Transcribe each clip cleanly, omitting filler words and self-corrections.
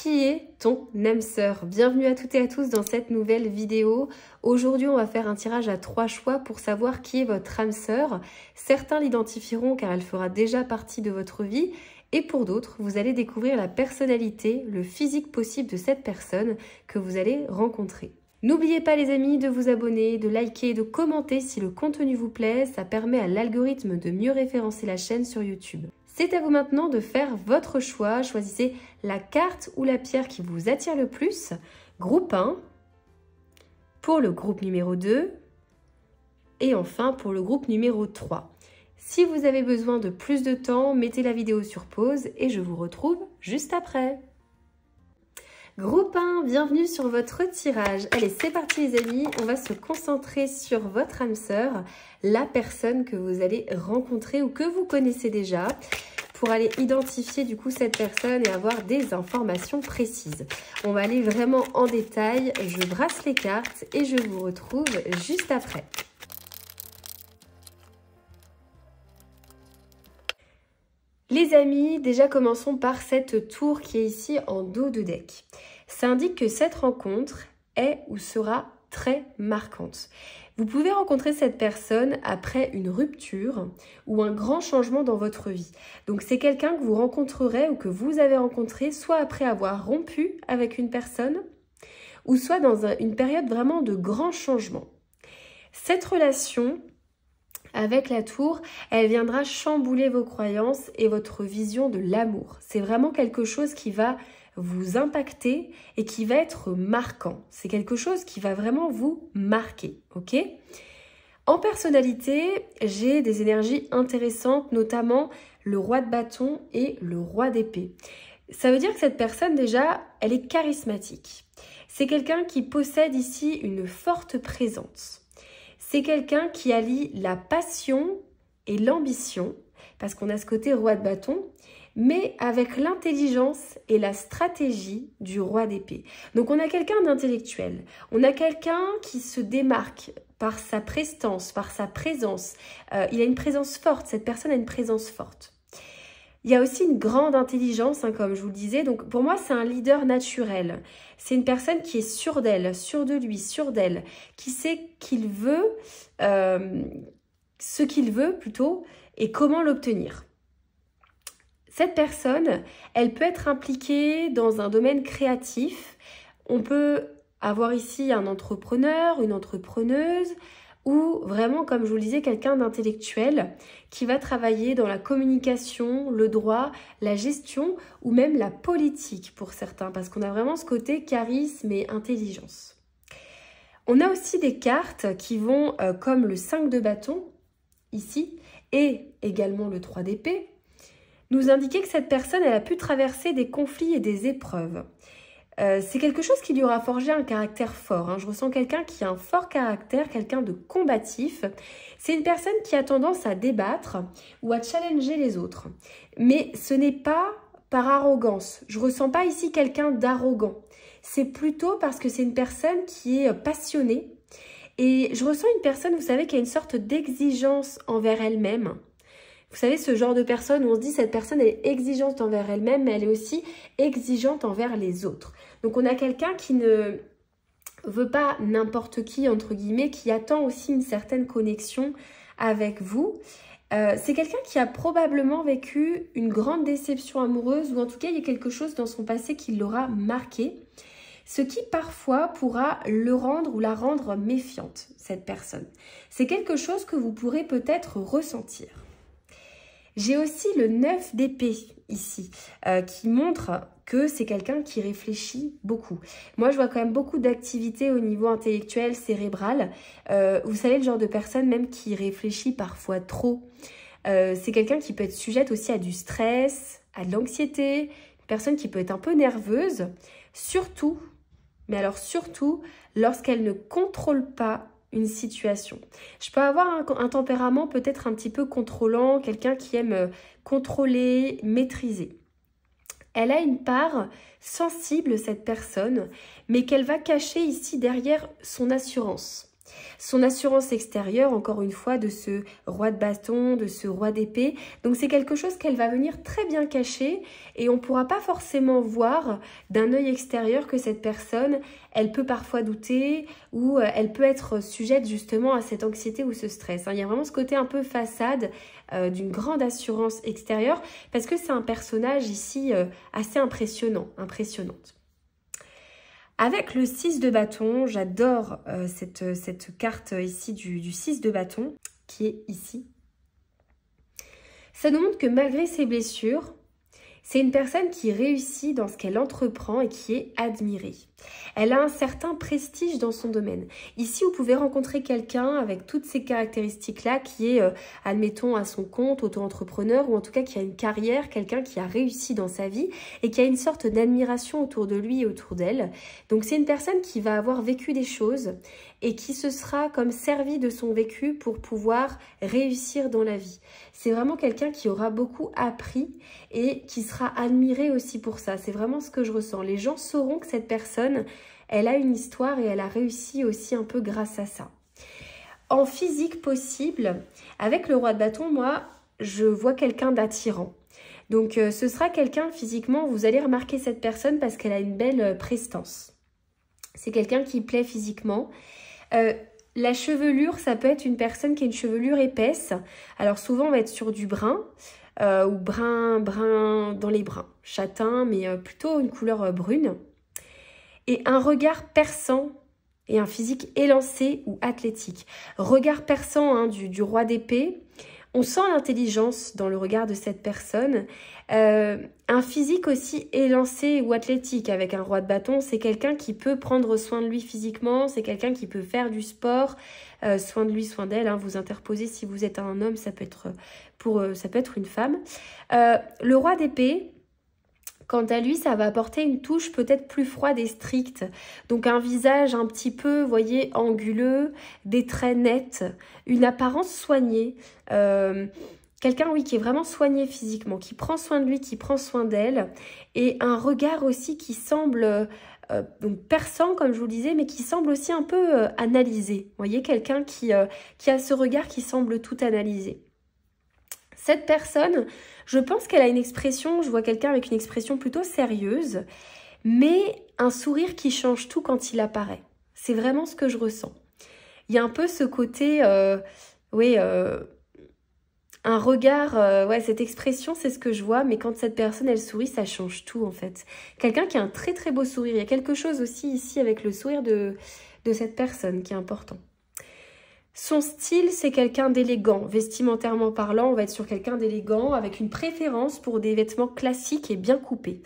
qui est ton âme sœur? Bienvenue à toutes et à tous dans cette nouvelle vidéo. Aujourd'hui, on va faire un tirage à 3 choix pour savoir qui est votre âme sœur. Certains l'identifieront car elle fera déjà partie de votre vie. Et pour d'autres, vous allez découvrir la personnalité, le physique possible de cette personne que vous allez rencontrer. N'oubliez pas les amis de vous abonner, de liker, de commenter si le contenu vous plaît. Ça permet à l'algorithme de mieux référencer la chaîne sur YouTube. C'est à vous maintenant de faire votre choix. Choisissez la carte ou la pierre qui vous attire le plus. Groupe 1, pour le groupe numéro 2 et enfin pour le groupe numéro 3. Si vous avez besoin de plus de temps, mettez la vidéo sur pause et je vous retrouve juste après. Groupe 1, bienvenue sur votre tirage. Allez, c'est parti les amis, on va se concentrer sur votre âme sœur, la personne que vous allez rencontrer ou que vous connaissez déjà, pour aller identifier du coup cette personne et avoir des informations précises. On va aller vraiment en détail, je brasse les cartes et je vous retrouve juste après. Les amis, déjà commençons par cette tour qui est ici en dos de deck. Ça indique que cette rencontre est ou sera très marquante. Vous pouvez rencontrer cette personne après une rupture ou un grand changement dans votre vie. Donc c'est quelqu'un que vous rencontrerez ou que vous avez rencontré soit après avoir rompu avec une personne ou soit dans une période vraiment de grand changement. Cette relation avec la tour, elle viendra chambouler vos croyances et votre vision de l'amour. C'est vraiment quelque chose qui va vous impacter et qui va être marquant. C'est quelque chose qui va vraiment vous marquer, ok? En personnalité, j'ai des énergies intéressantes, notamment le roi de bâton et le roi d'épée. Ça veut dire que cette personne, déjà, elle est charismatique. C'est quelqu'un qui possède ici une forte présence. C'est quelqu'un qui allie la passion et l'ambition, parce qu'on a ce côté roi de bâton, mais avec l'intelligence et la stratégie du roi d'épée. Donc on a quelqu'un d'intellectuel, on a quelqu'un qui se démarque par sa prestance, par sa présence. Il a une présence forte, cette personne a une présence forte. Il y a aussi une grande intelligence, hein, comme je vous le disais. Donc pour moi, c'est un leader naturel. C'est une personne qui est sûre d'elle, sûre de lui, sûre d'elle, qui sait qu'il veut, ce qu'il veut plutôt, et comment l'obtenir. Cette personne, elle peut être impliquée dans un domaine créatif. On peut avoir ici un entrepreneur, une entrepreneuse, ou vraiment, comme je vous le disais, quelqu'un d'intellectuel qui va travailler dans la communication, le droit, la gestion ou même la politique pour certains, parce qu'on a vraiment ce côté charisme et intelligence. On a aussi des cartes qui vont, comme le 5 de bâton, ici, et également le 3 d'épée, nous indiquer que cette personne, elle a pu traverser des conflits et des épreuves. C'est quelque chose qui lui aura forgé un caractère fort. Hein. Je ressens quelqu'un qui a un fort caractère, quelqu'un de combatif. C'est une personne qui a tendance à débattre ou à challenger les autres. Mais ce n'est pas par arrogance. Je ne ressens pas ici quelqu'un d'arrogant. C'est plutôt parce que c'est une personne qui est passionnée. Et je ressens une personne, vous savez, qui a une sorte d'exigence envers elle-même. Vous savez, ce genre de personne où on se dit cette personne elle est exigeante envers elle-même, mais elle est aussi exigeante envers les autres. Donc on a quelqu'un qui ne veut pas n'importe qui, entre guillemets, qui attend aussi une certaine connexion avec vous. C'est quelqu'un qui a probablement vécu une grande déception amoureuse, ou en tout cas il y a quelque chose dans son passé qui l'aura marqué. Ce qui parfois pourra le rendre ou la rendre méfiante, cette personne. C'est quelque chose que vous pourrez peut-être ressentir. J'ai aussi le 9 d'épée ici, qui montre que c'est quelqu'un qui réfléchit beaucoup. Moi, je vois quand même beaucoup d'activités au niveau intellectuel, cérébral. Vous savez, le genre de personne même qui réfléchit parfois trop. C'est quelqu'un qui peut être sujette aussi à du stress, à de l'anxiété, une personne qui peut être un peu nerveuse, surtout, mais alors surtout, lorsqu'elle ne contrôle pas une situation. Je peux avoir un tempérament peut-être un petit peu contrôlant, quelqu'un qui aime contrôler, maîtriser. Elle a une part sensible, cette personne, mais qu'elle va cacher ici derrière son assurance. Son assurance extérieure, encore une fois, de ce roi de bâton, de ce roi d'épée. Donc c'est quelque chose qu'elle va venir très bien cacher et on ne pourra pas forcément voir d'un œil extérieur que cette personne, elle peut parfois douter ou elle peut être sujette justement à cette anxiété ou ce stress. Il y a vraiment ce côté un peu façade d'une grande assurance extérieure parce que c'est un personnage ici assez impressionnante. Avec le 6 de bâton, j'adore cette carte ici du 6 de bâton, qui est ici. Ça nous montre que malgré ses blessures, c'est une personne qui réussit dans ce qu'elle entreprend et qui est admirée. Elle a un certain prestige dans son domaine. Ici, vous pouvez rencontrer quelqu'un avec toutes ces caractéristiques-là qui est, admettons, à son compte, auto-entrepreneur ou en tout cas qui a une carrière, quelqu'un qui a réussi dans sa vie et qui a une sorte d'admiration autour de lui et autour d'elle. Donc, c'est une personne qui va avoir vécu des choses et qui se sera comme servi de son vécu pour pouvoir réussir dans la vie. C'est vraiment quelqu'un qui aura beaucoup appris et qui sera admiré aussi pour ça. C'est vraiment ce que je ressens. Les gens sauront que cette personne, elle a une histoire et elle a réussi aussi un peu grâce à ça. En physique possible, avec le roi de bâton, moi, je vois quelqu'un d'attirant. Donc, ce sera quelqu'un physiquement, vous allez remarquer cette personne parce qu'elle a une belle prestance. C'est quelqu'un qui plaît physiquement. La chevelure, ça peut être une personne qui a une chevelure épaisse. Alors souvent, on va être sur du brun ou brun dans les bruns. Châtain, mais plutôt une couleur brune. Et un regard perçant et un physique élancé ou athlétique. Regard perçant du roi d'épée. On sent l'intelligence dans le regard de cette personne. Un physique aussi élancé ou athlétique avec un roi de bâton, c'est quelqu'un qui peut prendre soin de lui physiquement, c'est quelqu'un qui peut faire du sport, soin de lui, soin d'elle. Vous interposez si vous êtes un homme, ça peut être une femme. Le roi d'épée, quant à lui, ça va apporter une touche peut-être plus froide et stricte. Donc un visage un petit peu, vous voyez, anguleux, des traits nets, une apparence soignée. Quelqu'un, oui, qui est vraiment soigné physiquement, qui prend soin de lui, qui prend soin d'elle. Et un regard aussi qui semble donc perçant, comme je vous le disais, mais qui semble aussi un peu analysé. Vous voyez, quelqu'un qui a ce regard qui semble tout analyser. Cette personne, je pense qu'elle a une expression, je vois quelqu'un avec une expression plutôt sérieuse, mais un sourire qui change tout quand il apparaît. C'est vraiment ce que je ressens. Il y a un peu ce côté, un regard, cette expression, c'est ce que je vois, mais quand cette personne, elle sourit, ça change tout en fait. Quelqu'un qui a un très très beau sourire. Il y a quelque chose aussi ici avec le sourire de cette personne qui est important. Son style, c'est quelqu'un d'élégant. Vestimentairement parlant, on va être sur quelqu'un d'élégant avec une préférence pour des vêtements classiques et bien coupés.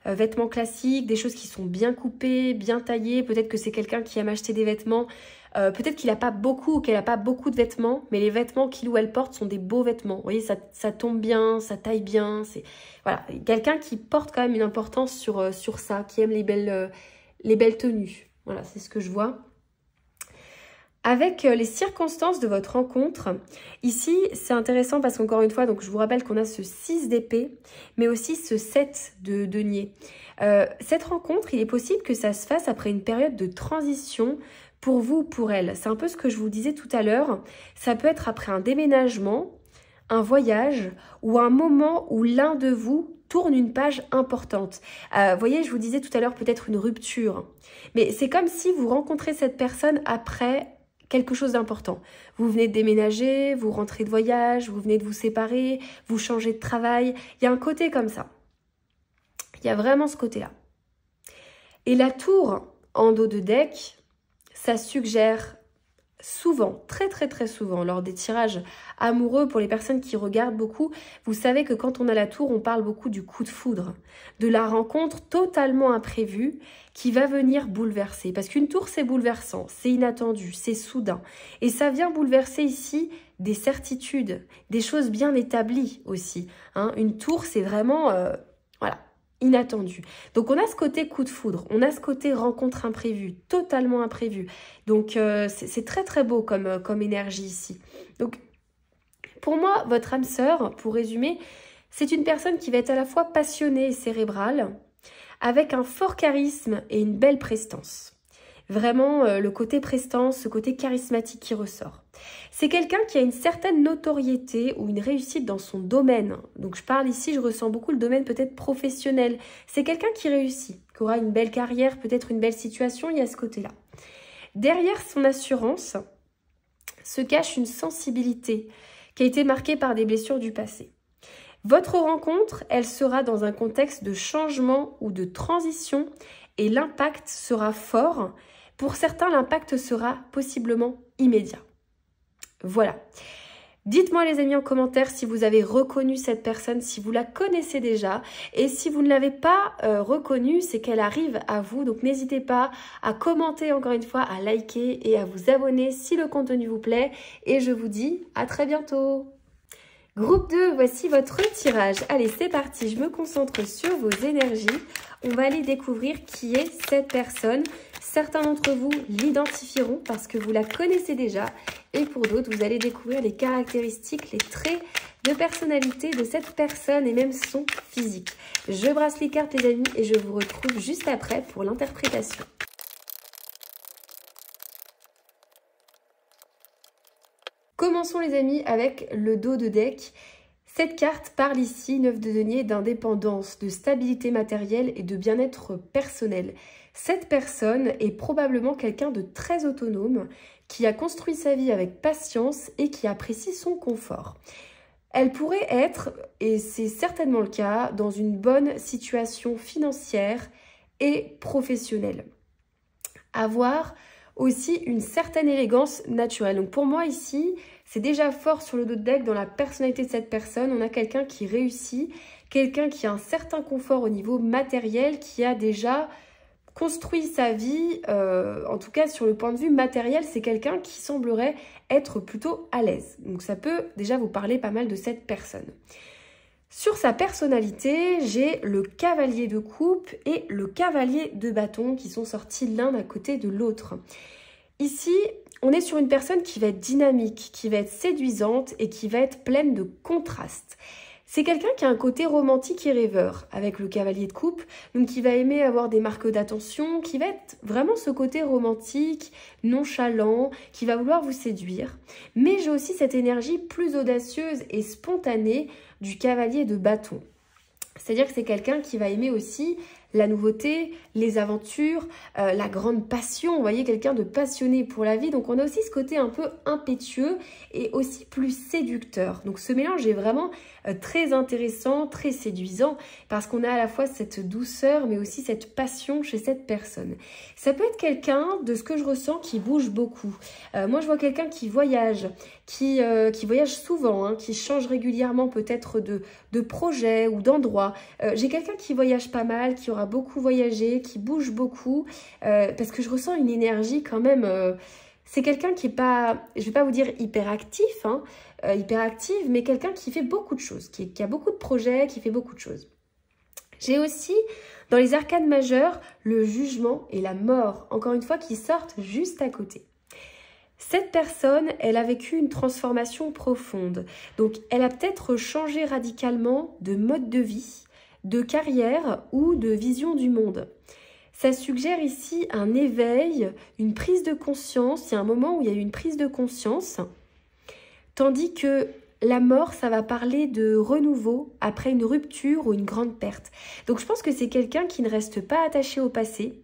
Vêtements classiques, des choses qui sont bien coupées, bien taillées. Peut-être que c'est quelqu'un qui aime acheter des vêtements. Peut-être qu'il n'a pas beaucoup ou qu'elle n'a pas beaucoup de vêtements, mais les vêtements qu'il ou elle porte sont des beaux vêtements. Vous voyez, ça tombe bien, ça taille bien. Voilà, quelqu'un qui porte quand même une importance sur ça, qui aime les belles tenues. Voilà, c'est ce que je vois. Avec les circonstances de votre rencontre, ici c'est intéressant parce qu'encore une fois, donc je vous rappelle qu'on a ce 6 d'épée, mais aussi ce 7 de denier. Cette rencontre, il est possible que ça se fasse après une période de transition pour vous ou pour elle. C'est un peu ce que je vous disais tout à l'heure. Ça peut être après un déménagement, un voyage ou un moment où l'un de vous tourne une page importante. Vous voyez, je vous disais tout à l'heure peut-être une rupture. Mais c'est comme si vous rencontrez cette personne après quelque chose d'important. Vous venez de déménager, vous rentrez de voyage, vous venez de vous séparer, vous changez de travail. Il y a un côté comme ça. Il y a vraiment ce côté-là. Et la tour en dos de deck, ça suggère souvent, très souvent, lors des tirages amoureux pour les personnes qui regardent beaucoup, vous savez que quand on a la tour, on parle beaucoup du coup de foudre, de la rencontre totalement imprévue qui va venir bouleverser. Parce qu'une tour, c'est bouleversant, c'est inattendu, c'est soudain. Et ça vient bouleverser ici des certitudes, des choses bien établies aussi. Une tour, c'est vraiment, inattendu. Donc on a ce côté coup de foudre, on a ce côté rencontre imprévue, totalement imprévue. Donc c'est très beau comme énergie ici. Donc pour moi, votre âme sœur, pour résumer, c'est une personne qui va être à la fois passionnée et cérébrale, avec un fort charisme et une belle prestance. Vraiment le côté prestance, ce côté charismatique qui ressort. C'est quelqu'un qui a une certaine notoriété ou une réussite dans son domaine. Donc je parle ici, je ressens beaucoup le domaine peut-être professionnel. C'est quelqu'un qui réussit, qui aura une belle carrière, peut-être une belle situation, il y a ce côté-là. Derrière son assurance se cache une sensibilité qui a été marquée par des blessures du passé. Votre rencontre, elle sera dans un contexte de changement ou de transition et l'impact sera fort. Pour certains, l'impact sera possiblement immédiat. Voilà. Dites-moi les amis en commentaire si vous avez reconnu cette personne, si vous la connaissez déjà. Et si vous ne l'avez pas reconnue, c'est qu'elle arrive à vous. Donc n'hésitez pas à commenter encore une fois, à liker et à vous abonner si le contenu vous plaît. Et je vous dis à très bientôt. Groupe 2, voici votre tirage. Allez, c'est parti, je me concentre sur vos énergies. On va aller découvrir qui est cette personne. Certains d'entre vous l'identifieront parce que vous la connaissez déjà. Et pour d'autres, vous allez découvrir les caractéristiques, les traits de personnalité de cette personne et même son physique. Je brasse les cartes les amis et je vous retrouve juste après pour l'interprétation. Commençons les amis avec le dos de deck. Cette carte parle ici, 9 de denier, d'indépendance, de stabilité matérielle et de bien-être personnel. Cette personne est probablement quelqu'un de très autonome, qui a construit sa vie avec patience et qui apprécie son confort. Elle pourrait être, et c'est certainement le cas, dans une bonne situation financière et professionnelle. Avoir aussi une certaine élégance naturelle. Donc pour moi ici, c'est déjà fort sur le dos de deck dans la personnalité de cette personne. On a quelqu'un qui réussit, quelqu'un qui a un certain confort au niveau matériel, qui a déjà construit sa vie, en tout cas sur le point de vue matériel, c'est quelqu'un qui semblerait être plutôt à l'aise. Donc ça peut déjà vous parler pas mal de cette personne. Sur sa personnalité, j'ai le cavalier de coupe et le cavalier de bâton qui sont sortis l'un à côté de l'autre. Ici, on est sur une personne qui va être dynamique, qui va être séduisante et qui va être pleine de contrastes. C'est quelqu'un qui a un côté romantique et rêveur avec le cavalier de coupe, donc qui va aimer avoir des marques d'attention, qui va être vraiment ce côté romantique, nonchalant, qui va vouloir vous séduire. Mais j'ai aussi cette énergie plus audacieuse et spontanée du cavalier de bâton. C'est-à-dire que c'est quelqu'un qui va aimer aussi la nouveauté, les aventures, la grande passion. Vous voyez, quelqu'un de passionné pour la vie. Donc on a aussi ce côté un peu impétueux et aussi plus séducteur. Donc ce mélange est vraiment très intéressant, très séduisant parce qu'on a à la fois cette douceur mais aussi cette passion chez cette personne. Ça peut être quelqu'un, de ce que je ressens, qui bouge beaucoup. Moi je vois quelqu'un qui voyage, qui voyage souvent, hein, qui change régulièrement peut-être de projet ou d'endroit. J'ai quelqu'un qui voyage pas mal, qui aura beaucoup voyagé, qui bouge beaucoup, parce que je ressens une énergie quand même. C'est quelqu'un qui est pas, je vais pas vous dire hyperactif, hein, hyperactive, mais quelqu'un qui fait beaucoup de choses, qui a beaucoup de projets, qui fait beaucoup de choses. J'ai aussi, dans les arcanes majeures, le jugement et la mort, encore une fois, qui sortent juste à côté. Cette personne, elle a vécu une transformation profonde. Donc, elle a peut-être changé radicalement de mode de vie, de carrière ou de vision du monde. Ça suggère ici un éveil, une prise de conscience. Il y a un moment où il y a eu une prise de conscience, tandis que la mort, ça va parler de renouveau après une rupture ou une grande perte. Donc je pense que c'est quelqu'un qui ne reste pas attaché au passé,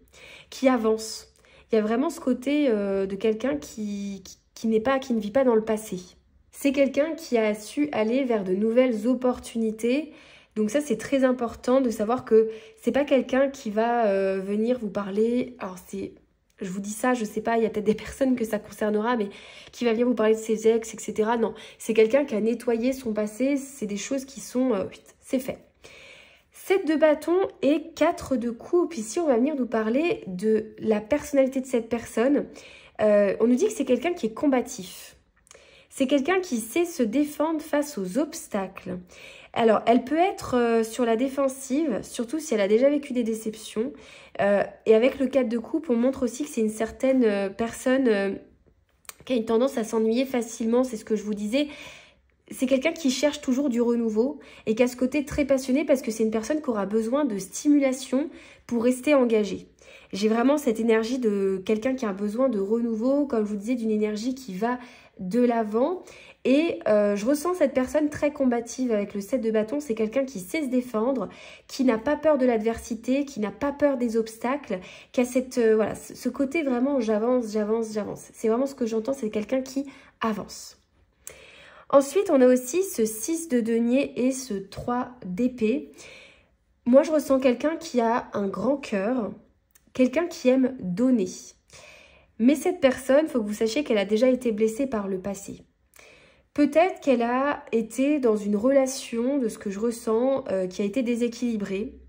qui avance. Il y a vraiment ce côté de quelqu'un qui ne vit pas dans le passé. C'est quelqu'un qui a su aller vers de nouvelles opportunités. Donc ça, c'est très important de savoir que c'est pas quelqu'un qui va venir vous parler. Alors je vous dis ça, je sais pas, il y a peut-être des personnes que ça concernera, mais qui va venir vous parler de ses ex, etc. Non, c'est quelqu'un qui a nettoyé son passé. C'est des choses qui sont, c'est fait. 7 de bâton et 4 de coupe. Ici, on va venir nous parler de la personnalité de cette personne. On nous dit que c'est quelqu'un qui est combatif. C'est quelqu'un qui sait se défendre face aux obstacles. Alors, elle peut être sur la défensive, surtout si elle a déjà vécu des déceptions. Et avec le 4 de coupe, on montre aussi que c'est une certaine personne qui a une tendance à s'ennuyer facilement. C'est ce que je vous disais. c'est quelqu'un qui cherche toujours du renouveau et qui a ce côté très passionné parce que c'est une personne qui aura besoin de stimulation pour rester engagée. J'ai vraiment cette énergie de quelqu'un qui a besoin de renouveau, comme je vous disais, d'une énergie qui va de l'avant. Et je ressens cette personne très combative avec le 7 de bâton. C'est quelqu'un qui sait se défendre, qui n'a pas peur de l'adversité, qui n'a pas peur des obstacles, qui a cette, voilà, ce côté vraiment j'avance, j'avance, j'avance. C'est vraiment ce que j'entends, c'est quelqu'un qui avance. Ensuite, on a aussi ce 6 de denier et ce 3 d'épée. Moi, je ressens quelqu'un qui a un grand cœur, quelqu'un qui aime donner. Mais cette personne, il faut que vous sachiez qu'elle a déjà été blessée par le passé. Peut-être qu'elle a été dans une relation, de ce que je ressens, qui a été déséquilibrée,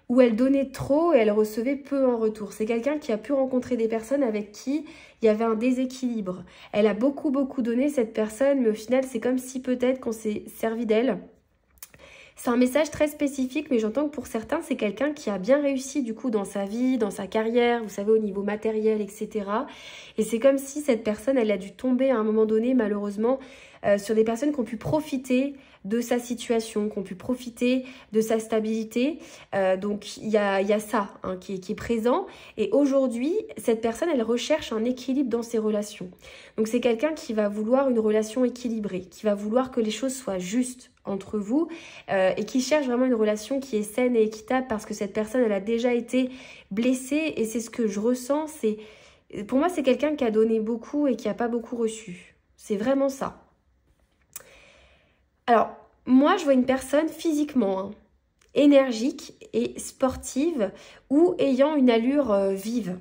où elle donnait trop et elle recevait peu en retour. C'est quelqu'un qui a pu rencontrer des personnes avec qui il y avait un déséquilibre. Elle a beaucoup donné, cette personne, mais au final, c'est comme si peut-être qu'on s'est servi d'elle. C'est un message très spécifique, mais j'entends que pour certains, c'est quelqu'un qui a bien réussi du coup dans sa vie, dans sa carrière, vous savez, au niveau matériel, etc. Et c'est comme si cette personne, elle a dû tomber à un moment donné, malheureusement, sur des personnes qui ont pu profiter de sa situation, qui ont pu profiter de sa stabilité. Donc, il y a ça hein, qui est présent. Et aujourd'hui, cette personne, elle recherche un équilibre dans ses relations. Donc, c'est quelqu'un qui va vouloir une relation équilibrée, qui va vouloir que les choses soient justes entre vous et qui cherche vraiment une relation qui est saine et équitable parce que cette personne, elle a déjà été blessée et c'est ce que je ressens. Pour moi, c'est quelqu'un qui a donné beaucoup et qui n'a pas beaucoup reçu. C'est vraiment ça. Alors, moi, je vois une personne physiquement hein, énergique et sportive ou ayant une allure vive.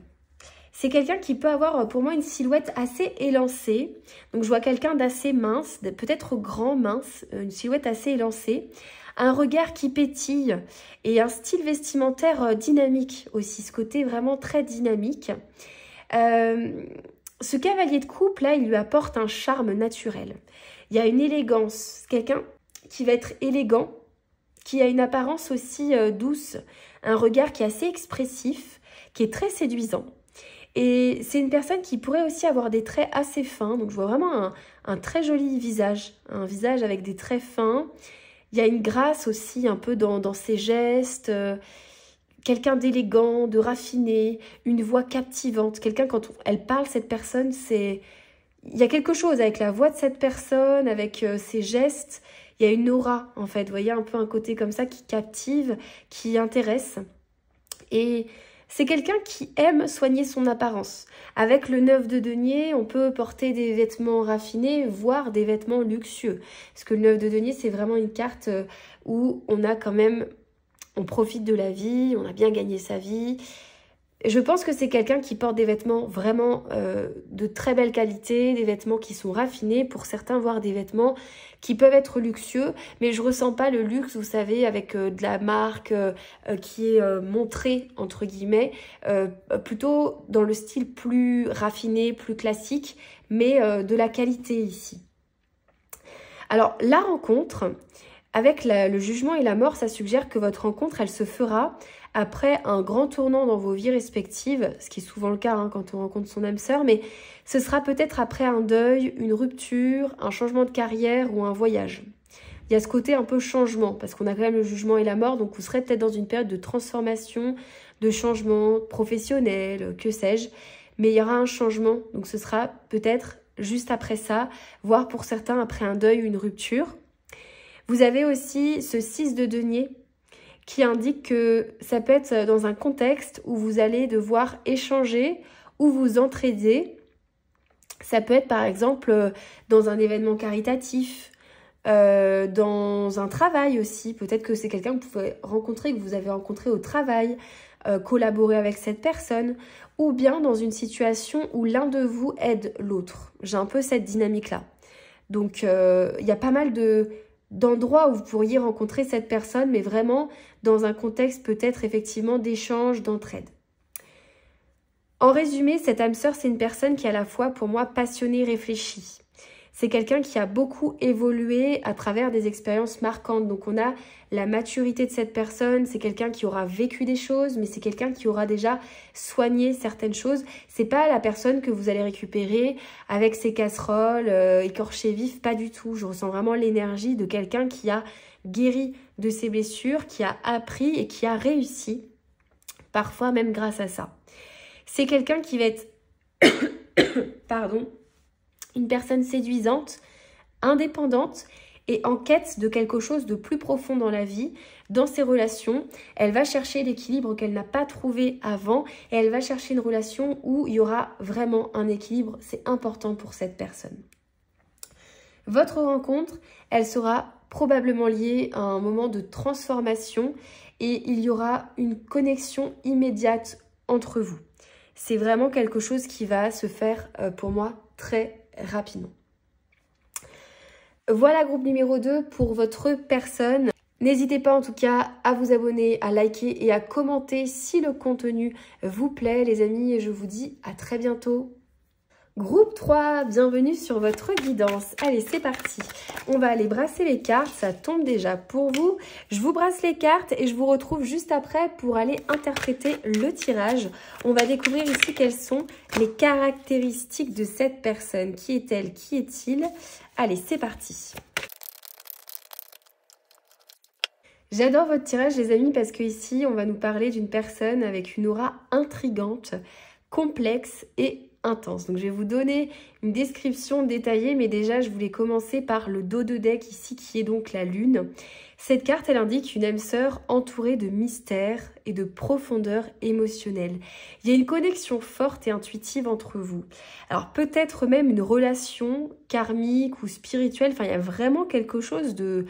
C'est quelqu'un qui peut avoir pour moi une silhouette assez élancée. Donc, je vois quelqu'un d'assez mince, peut-être grand, mince, une silhouette assez élancée. Un regard qui pétille et un style vestimentaire dynamique aussi, ce côté vraiment très dynamique. Ce cavalier de coupe, là, il lui apporte un charme naturel. Il y a une élégance, quelqu'un qui va être élégant, qui a une apparence aussi douce, un regard qui est assez expressif, qui est très séduisant. Et c'est une personne qui pourrait aussi avoir des traits assez fins, donc je vois vraiment un très joli visage, un visage avec des traits fins. Il y a une grâce aussi un peu dans ses gestes, quelqu'un d'élégant, de raffiné, une voix captivante, quelqu'un quand elle parle, cette personne, c'est... Il y a quelque chose avec la voix de cette personne, avec ses gestes. Il y a une aura, en fait. Vous voyez, un peu un côté comme ça qui captive, qui intéresse. Et c'est quelqu'un qui aime soigner son apparence. Avec le 9 de denier, on peut porter des vêtements raffinés, voire des vêtements luxueux. Parce que le 9 de denier, c'est vraiment une carte où on a quand même... On profite de la vie, on a bien gagné sa vie... Je pense que c'est quelqu'un qui porte des vêtements vraiment de très belle qualité, des vêtements qui sont raffinés, pour certains voire des vêtements qui peuvent être luxueux, mais je ressens pas le luxe, vous savez, avec de la marque qui est montrée, entre guillemets, plutôt dans le style plus raffiné, plus classique, mais de la qualité ici. Alors, la rencontre, avec le jugement et la mort, ça suggère que votre rencontre, elle se fera après un grand tournant dans vos vies respectives, ce qui est souvent le cas hein, quand on rencontre son âme sœur, mais ce sera peut-être après un deuil, une rupture, un changement de carrière ou un voyage. Il y a ce côté un peu changement, parce qu'on a quand même le jugement et la mort, donc vous serez peut-être dans une période de transformation, de changement professionnel, que sais-je, mais il y aura un changement, donc ce sera peut-être juste après ça, voire pour certains après un deuil ou une rupture. Vous avez aussi ce 6 de denier, qui indique que ça peut être dans un contexte où vous allez devoir échanger ou vous entraider. Ça peut être par exemple dans un événement caritatif, dans un travail aussi. Peut-être que c'est quelqu'un que vous pouvez rencontrer, que vous avez rencontré au travail, collaborer avec cette personne, ou bien dans une situation où l'un de vous aide l'autre. J'ai un peu cette dynamique-là. Donc, il y a pas mal d'endroits où vous pourriez rencontrer cette personne, mais vraiment dans un contexte peut-être effectivement d'échange, d'entraide. En résumé, cette âme sœur, c'est une personne qui est à la fois pour moi passionnée, réfléchie. C'est quelqu'un qui a beaucoup évolué à travers des expériences marquantes. Donc on a la maturité de cette personne, c'est quelqu'un qui aura vécu des choses, mais c'est quelqu'un qui aura déjà soigné certaines choses. C'est pas la personne que vous allez récupérer avec ses casseroles, écorchées vives, pas du tout. Je ressens vraiment l'énergie de quelqu'un qui a guéri de ses blessures, qui a appris et qui a réussi, parfois même grâce à ça. C'est quelqu'un qui va être, pardon, une personne séduisante, indépendante et en quête de quelque chose de plus profond dans la vie, dans ses relations. Elle va chercher l'équilibre qu'elle n'a pas trouvé avant et elle va chercher une relation où il y aura vraiment un équilibre. C'est important pour cette personne. Votre rencontre, elle sera probablement liée à un moment de transformation et il y aura une connexion immédiate entre vous. C'est vraiment quelque chose qui va se faire pour moi très rapidement. Voilà, groupe numéro 2 pour votre personne. N'hésitez pas en tout cas à vous abonner, à liker et à commenter si le contenu vous plaît les amis et je vous dis à très bientôt. Groupe 3, bienvenue sur votre guidance. Allez, c'est parti. On va aller brasser les cartes, ça tombe déjà pour vous. Je vous brasse les cartes et je vous retrouve juste après pour aller interpréter le tirage. On va découvrir ici quelles sont les caractéristiques de cette personne. Qui est-elle? Qui est-il? Allez, c'est parti. J'adore votre tirage les amis parce que ici on va nous parler d'une personne avec une aura intrigante, complexe et intense. Donc je vais vous donner une description détaillée, mais déjà je voulais commencer par le dos de deck ici qui est donc la lune. Cette carte elle indique une âme sœur entourée de mystère et de profondeur émotionnelle. Il y a une connexion forte et intuitive entre vous. Alors peut-être même une relation karmique ou spirituelle, enfin il y a vraiment quelque chose de...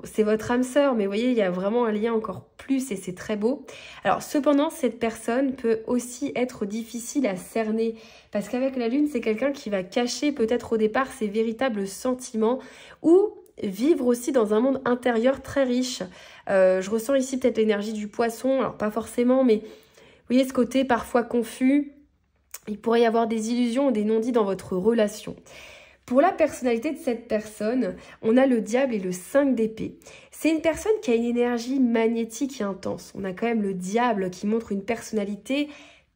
C'est votre âme sœur, mais vous voyez, il y a vraiment un lien encore plus et c'est très beau. Alors, cependant, cette personne peut aussi être difficile à cerner parce qu'avec la lune, c'est quelqu'un qui va cacher peut-être au départ ses véritables sentiments ou vivre aussi dans un monde intérieur très riche. Je ressens ici peut-être l'énergie du poisson, alors pas forcément, mais vous voyez ce côté parfois confus. Il pourrait y avoir des illusions ou des non-dits dans votre relation. Pour la personnalité de cette personne, on a le diable et le 5 d'épée. C'est une personne qui a une énergie magnétique et intense. On a quand même le diable qui montre une personnalité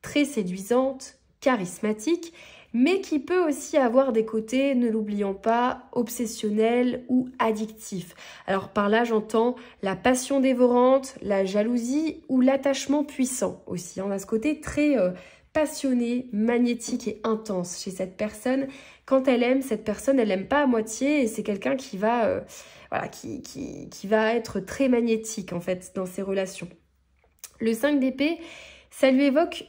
très séduisante, charismatique, mais qui peut aussi avoir des côtés, ne l'oublions pas, obsessionnels ou addictifs. Alors par là, j'entends la passion dévorante, la jalousie ou l'attachement puissant aussi. On a ce côté très passionné, magnétique et intense chez cette personne. Quand elle aime, cette personne, elle n'aime pas à moitié et c'est quelqu'un qui va, qui va être très magnétique en fait dans ses relations. Le 5 d'épée, ça lui évoque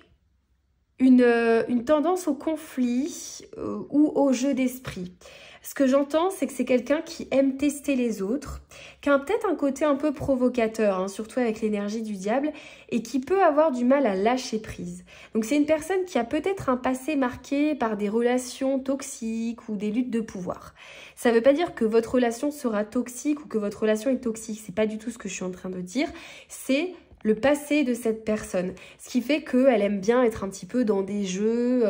une tendance au conflit ou au jeu d'esprit. Ce que j'entends, c'est que c'est quelqu'un qui aime tester les autres, qui a peut-être un côté un peu provocateur, hein, surtout avec l'énergie du diable, et qui peut avoir du mal à lâcher prise. Donc c'est une personne qui a peut-être un passé marqué par des relations toxiques ou des luttes de pouvoir. Ça ne veut pas dire que votre relation sera toxique ou que votre relation est toxique, c'est pas du tout ce que je suis en train de dire, c'est le passé de cette personne. Ce qui fait qu'elle aime bien être un petit peu dans des jeux...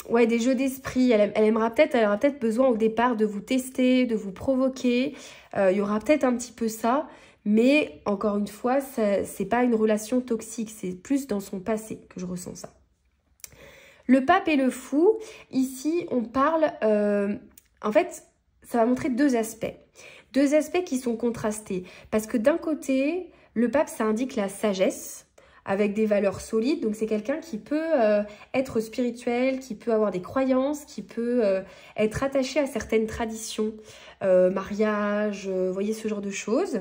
ouais, des jeux d'esprit. Elle aura peut-être besoin au départ de vous tester, de vous provoquer. Il y aura peut-être un petit peu ça. Mais encore une fois, c'est pas une relation toxique. C'est plus dans son passé que je ressens ça. Le pape et le fou. Ici, on parle... en fait, ça va montrer deux aspects. Deux aspects qui sont contrastés. Parce que d'un côté, le pape, ça indique la sagesse, avec des valeurs solides. Donc, c'est quelqu'un qui peut être spirituel, qui peut avoir des croyances, qui peut être attaché à certaines traditions, mariage, vous voyez, ce genre de choses.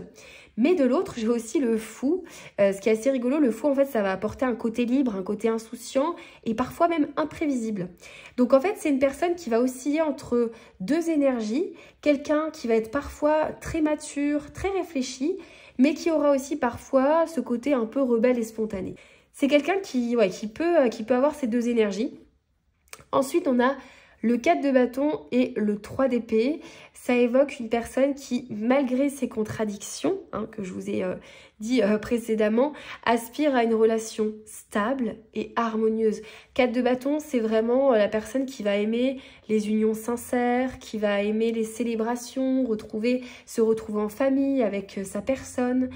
Mais de l'autre, j'ai aussi le fou. Ce qui est assez rigolo, le fou, en fait, ça va apporter un côté libre, un côté insouciant et parfois même imprévisible. Donc, en fait, c'est une personne qui va osciller entre deux énergies. Quelqu'un qui va être parfois très mature, très réfléchi, mais qui aura aussi parfois ce côté un peu rebelle et spontané. C'est quelqu'un qui peut avoir ces deux énergies. Ensuite, on a Le 4 de bâton et le 3 d'épée, ça évoque une personne qui, malgré ses contradictions, que je vous ai dit précédemment, aspire à une relation stable et harmonieuse. 4 de bâton, c'est vraiment la personne qui va aimer les unions sincères, qui va aimer les célébrations, se retrouver en famille avec sa personne.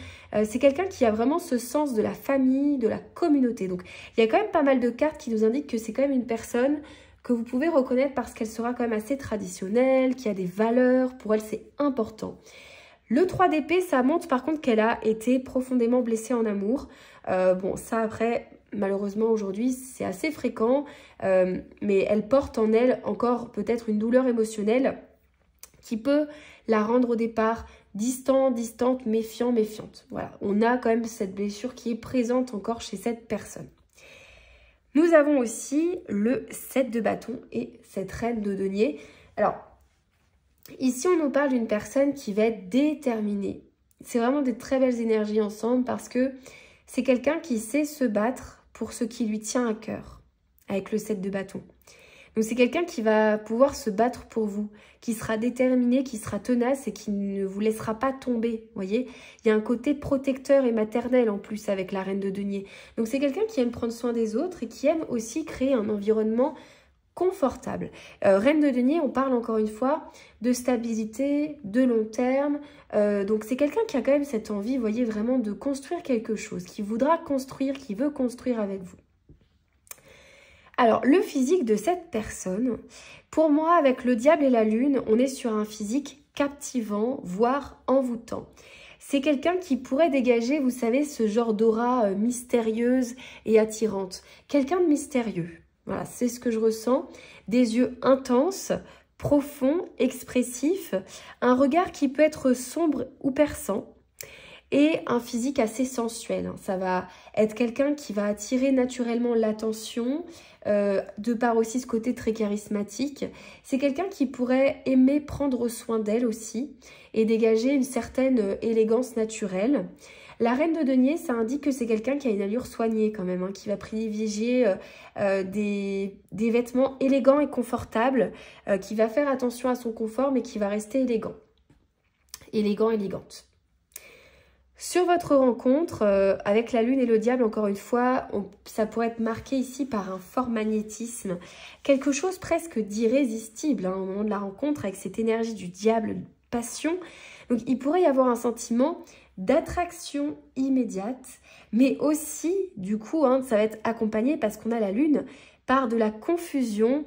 C'est quelqu'un qui a vraiment ce sens de la famille, de la communauté. Donc, il y a quand même pas mal de cartes qui nous indiquent que c'est quand même une personne que vous pouvez reconnaître parce qu'elle sera quand même assez traditionnelle, qui a des valeurs, pour elle c'est important. Le 3 d'épée, ça montre par contre qu'elle a été profondément blessée en amour. Bon, ça après, malheureusement aujourd'hui, c'est assez fréquent, mais elle porte en elle encore peut-être une douleur émotionnelle qui peut la rendre au départ distante, méfiante. Voilà, on a quand même cette blessure qui est présente encore chez cette personne. Nous avons aussi le 7 de bâton et cette reine de denier. Alors, ici, on nous parle d'une personne qui va être déterminée. C'est vraiment des très belles énergies ensemble parce que c'est quelqu'un qui sait se battre pour ce qui lui tient à cœur avec le 7 de bâton. Donc, c'est quelqu'un qui va pouvoir se battre pour vous, qui sera déterminé, qui sera tenace et qui ne vous laissera pas tomber. Vous voyez, il y a un côté protecteur et maternel en plus avec la reine de denier. Donc, c'est quelqu'un qui aime prendre soin des autres et qui aime aussi créer un environnement confortable. Reine de denier, on parle encore une fois de stabilité, de long terme. Donc, c'est quelqu'un qui a quand même cette envie, vous voyez, vraiment de construire quelque chose, qui voudra construire, qui veut construire avec vous. Alors, le physique de cette personne, pour moi, avec le diable et la lune, on est sur un physique captivant, voire envoûtant. C'est quelqu'un qui pourrait dégager, vous savez, ce genre d'aura mystérieuse et attirante. Quelqu'un de mystérieux. Voilà, c'est ce que je ressens. Des yeux intenses, profonds, expressifs, un regard qui peut être sombre ou perçant. Et un physique assez sensuel. Ça va être quelqu'un qui va attirer naturellement l'attention, de par aussi ce côté très charismatique. C'est quelqu'un qui pourrait aimer prendre soin d'elle aussi et dégager une certaine élégance naturelle. La reine de denier, ça indique que c'est quelqu'un qui a une allure soignée quand même, qui va privilégier des vêtements élégants et confortables, qui va faire attention à son confort mais qui va rester élégant. Élégante. Sur votre rencontre avec la lune et le diable, encore une fois, ça pourrait être marqué ici par un fort magnétisme, quelque chose presque d'irrésistible au moment de la rencontre avec cette énergie du diable, de passion. Donc il pourrait y avoir un sentiment d'attraction immédiate, mais aussi, du coup, ça va être accompagné parce qu'on a la lune, par de la confusion,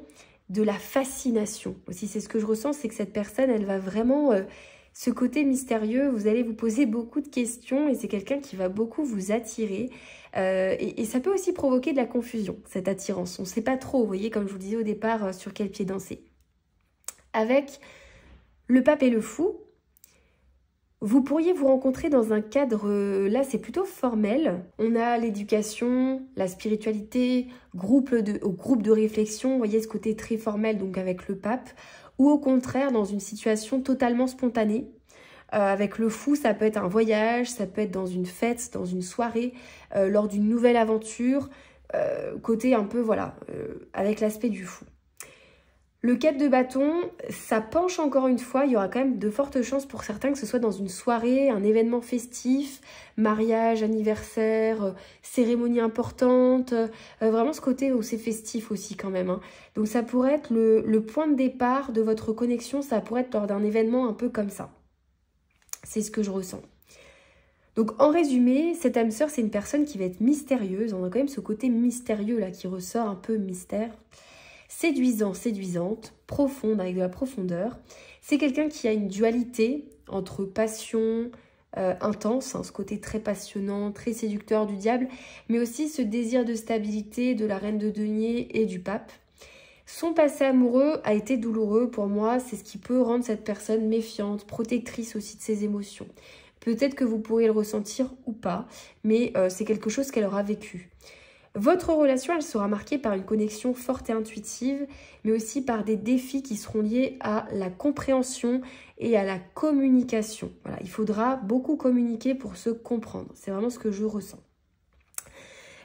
de la fascination. Aussi, c'est ce que je ressens, c'est que cette personne, elle va vraiment... ce côté mystérieux, vous allez vous poser beaucoup de questions et c'est quelqu'un qui va beaucoup vous attirer. Et ça peut aussi provoquer de la confusion, cette attirance. On ne sait pas trop, vous voyez, comme je vous disais au départ, sur quel pied danser. Avec le pape et le fou, vous pourriez vous rencontrer dans un cadre, là c'est plutôt formel. On a l'éducation, la spiritualité, groupe de réflexion, vous voyez ce côté très formel donc avec le pape. Ou au contraire, dans une situation totalement spontanée. Avec le fou, ça peut être un voyage, ça peut être dans une fête, dans une soirée, lors d'une nouvelle aventure, côté un peu, voilà, avec l'aspect du fou. Le 4 de bâton, ça penche encore une fois, il y aura quand même de fortes chances pour certains que ce soit dans une soirée, un événement festif, mariage, anniversaire, cérémonie importante, vraiment ce côté où c'est festif aussi quand même. Donc ça pourrait être le point de départ de votre connexion, ça pourrait être lors d'un événement un peu comme ça. C'est ce que je ressens. Donc en résumé, cette âme sœur, c'est une personne qui va être mystérieuse, on a quand même ce côté mystérieux là qui ressort un peu mystère. Séduisante, profonde, avec de la profondeur. C'est quelqu'un qui a une dualité entre passion intense, ce côté très passionnant, très séducteur du diable, mais aussi ce désir de stabilité de la reine de denier et du pape. Son passé amoureux a été douloureux pour moi, c'est ce qui peut rendre cette personne méfiante, protectrice aussi de ses émotions. Peut-être que vous pourriez le ressentir ou pas, mais c'est quelque chose qu'elle aura vécu. Votre relation, elle sera marquée par une connexion forte et intuitive, mais aussi par des défis qui seront liés à la compréhension et à la communication. Voilà, il faudra beaucoup communiquer pour se comprendre. C'est vraiment ce que je ressens.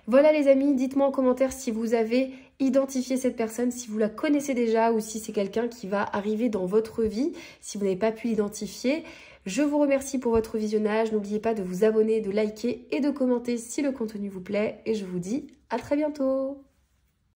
Voilà les amis, dites-moi en commentaire si vous avez identifié cette personne, si vous la connaissez déjà ou si c'est quelqu'un qui va arriver dans votre vie, si vous n'avez pas pu l'identifier. Je vous remercie pour votre visionnage, n'oubliez pas de vous abonner, de liker et de commenter si le contenu vous plaît et je vous dis à très bientôt.